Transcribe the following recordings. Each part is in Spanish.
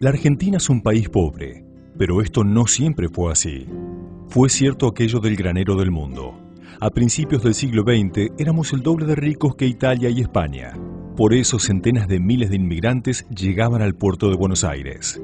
La Argentina es un país pobre, pero esto no siempre fue así. Fue cierto aquello del granero del mundo. A principios del siglo XX éramos el doble de ricos que Italia y España. Por eso centenas de miles de inmigrantes llegaban al puerto de Buenos Aires.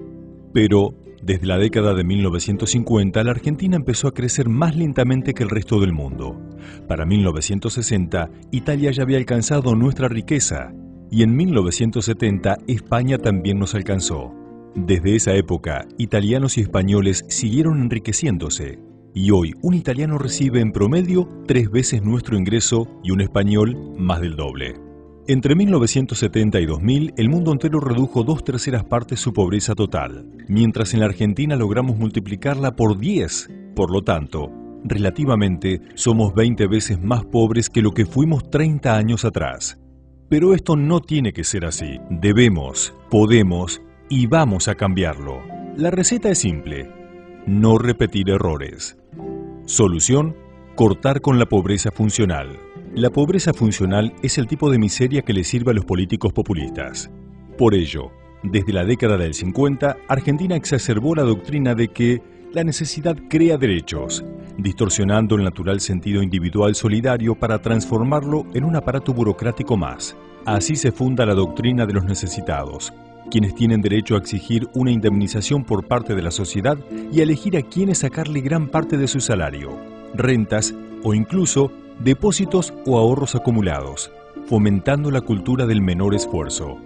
Pero, desde la década de 1950, la Argentina empezó a crecer más lentamente que el resto del mundo. Para 1960, Italia ya había alcanzado nuestra riqueza, y en 1970 España también nos alcanzó. Desde esa época, italianos y españoles siguieron enriqueciéndose, y hoy un italiano recibe en promedio 3 veces nuestro ingreso y un español más del doble. Entre 1970 y 2000, el mundo entero redujo 2/3 partes su pobreza total, mientras en la Argentina logramos multiplicarla por 10. Por lo tanto, relativamente, somos 20 veces más pobres que lo que fuimos 30 años atrás. Pero esto no tiene que ser así. Debemos, podemos y vamos a cambiarlo. La receta es simple: no repetir errores. Solución: cortar con la pobreza funcional. La pobreza funcional es el tipo de miseria que le sirve a los políticos populistas. Por ello, desde la década del 50, Argentina exacerbó la doctrina de que la necesidad crea derechos, distorsionando el natural sentido individual solidario para transformarlo en un aparato burocrático más. Así se funda la doctrina de los necesitados, quienes tienen derecho a exigir una indemnización por parte de la sociedad y a elegir a quienes sacarle gran parte de su salario, rentas o incluso depósitos o ahorros acumulados, fomentando la cultura del menor esfuerzo.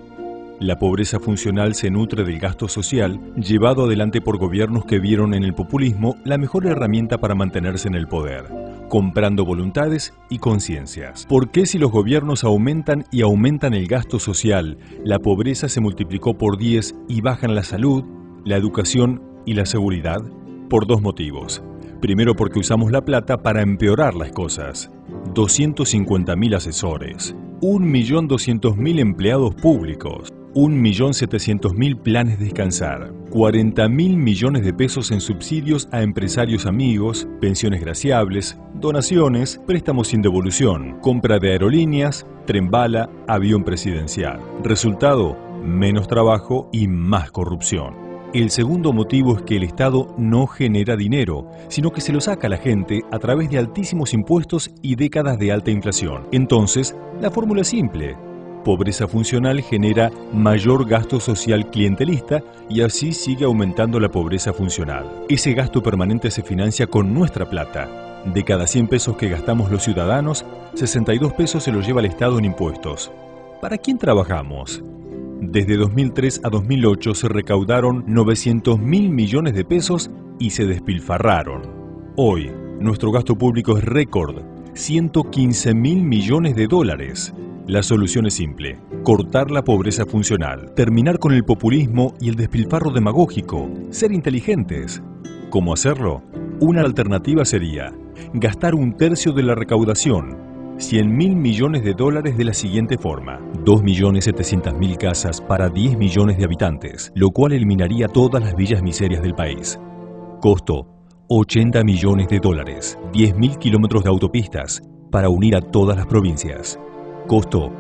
La pobreza funcional se nutre del gasto social, llevado adelante por gobiernos que vieron en el populismo la mejor herramienta para mantenerse en el poder, comprando voluntades y conciencias. ¿Por qué si los gobiernos aumentan y aumentan el gasto social, la pobreza se multiplicó por 10 y bajan la salud, la educación y la seguridad? Por 2 motivos. Primero, porque usamos la plata para empeorar las cosas. 250.000 asesores, 1.200.000 empleados públicos, 1.700.000 planes descansar, 40.000 millones de pesos en subsidios a empresarios amigos, pensiones graciables, donaciones, préstamos sin devolución, compra de aerolíneas, tren bala, avión presidencial. Resultado: menos trabajo y más corrupción. El segundo motivo es que el Estado no genera dinero, sino que se lo saca a la gente a través de altísimos impuestos y décadas de alta inflación. Entonces, la fórmula es simple: pobreza funcional genera mayor gasto social clientelista y así sigue aumentando la pobreza funcional. Ese gasto permanente se financia con nuestra plata. De cada 100 pesos que gastamos los ciudadanos, 62 pesos se los lleva el Estado en impuestos. ¿Para quién trabajamos? Desde 2003 a 2008 se recaudaron 900.000 millones de pesos y se despilfarraron. Hoy, nuestro gasto público es récord: 115.000 millones de dólares. La solución es simple: cortar la pobreza funcional, terminar con el populismo y el despilfarro demagógico, ser inteligentes. ¿Cómo hacerlo? Una alternativa sería gastar 1/3 de la recaudación, 100.000 millones de dólares, de la siguiente forma: 2.700.000 casas para 10 millones de habitantes, lo cual eliminaría todas las villas miserias del país. Costo: 80 millones de dólares, 10.000 kilómetros de autopistas para unir a todas las provincias. Costo: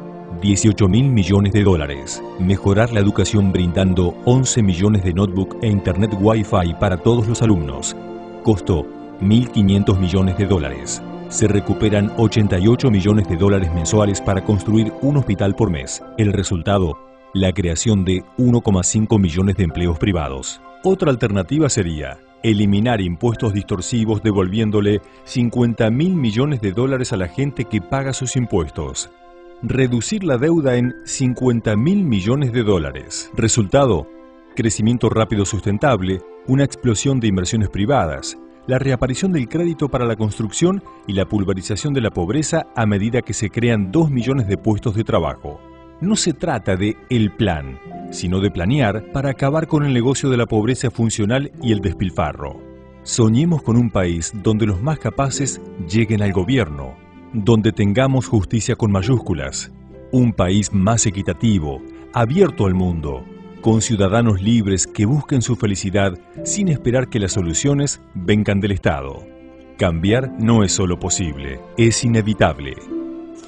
18.000 millones de dólares, mejorar la educación brindando 11 millones de notebook e internet Wi-Fi para todos los alumnos. Costo: 1.500 millones de dólares. Se recuperan 88 millones de dólares mensuales para construir un hospital por mes. El resultado: la creación de 1,5 millones de empleos privados. Otra alternativa sería eliminar impuestos distorsivos, devolviéndole 50.000 millones de dólares a la gente que paga sus impuestos. Reducir la deuda en 50.000 millones de dólares. Resultado: crecimiento rápido sustentable, una explosión de inversiones privadas, la reaparición del crédito para la construcción y la pulverización de la pobreza a medida que se crean 2 millones de puestos de trabajo. No se trata de el plan, sino de planear para acabar con el negocio de la pobreza funcional y el despilfarro. Soñemos con un país donde los más capaces lleguen al gobierno, donde tengamos justicia con mayúsculas, un país más equitativo, abierto al mundo, con ciudadanos libres que busquen su felicidad sin esperar que las soluciones vengan del Estado. Cambiar no es solo posible, es inevitable.